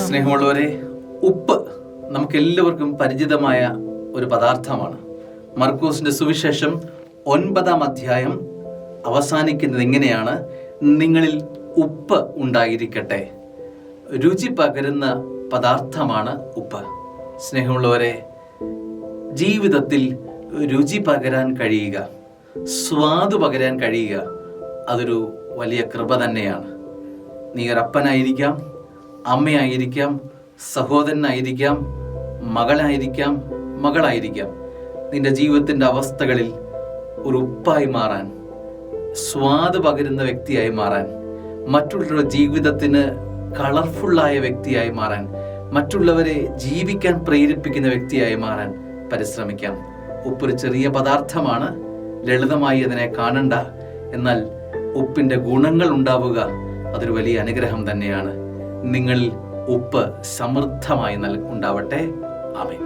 സ്നേഹമുള്ളവരെ, ഉപ്പ് നമുക്കെല്ലാവർക്കും പരിചിതമായ ഒരു പദാർത്ഥമാണ്. മർക്കോസിന്റെ സുവിശേഷം 9-ാം അധ്യായം അവസാനിക്കുന്നത് എങ്ങനെയാണ്? നിങ്ങളിൽ ഉപ്പ് ഉണ്ടായിരിക്കട്ടെ. രുചി പകരുന്ന പദാർത്ഥമാണ് ഉപ്പ്. സ്നേഹമുള്ളവരെ, ജീവിതത്തിൽ രുചി പകരാൻ കഴിയുക, സ്വാദ് പകരാൻ കഴിയുക, അതൊരു വലിയ കൃപ തന്നെയാണ്. നീ ഒരപ്പനായിരിക്കാം, അമ്മയായിരിക്കാം, സഹോദരനായിരിക്കാം, മകളായിരിക്കാം, മകളായിരിക്കാം. നിന്റെ ജീവിതത്തിൻ്റെ അവസ്ഥകളിൽ ഒരു ഉപ്പായി മാറാൻ, സ്വാദ് പകരുന്ന വ്യക്തിയായി മാറാൻ, മറ്റുള്ളവരുടെ ജീവിതത്തിന് കളർഫുള്ളായ വ്യക്തിയായി മാറാൻ, മറ്റുള്ളവരെ ജീവിക്കാൻ പ്രേരിപ്പിക്കുന്ന വ്യക്തിയായി മാറാൻ പരിശ്രമിക്കാം. ഉപ്പൊരു ചെറിയ പദാർത്ഥമാണ്, ലളിതമായി അതിനെ കാണണ്ട. എന്നാൽ ഉപ്പിൻ്റെ ഗുണങ്ങൾ ഉണ്ടാവുക അതൊരു വലിയ അനുഗ്രഹം തന്നെയാണ്. നിങ്ങളിൽ ഉപ്പ് സമൃദ്ധമായി ഉണ്ടാവട്ടെ. ആമേൻ.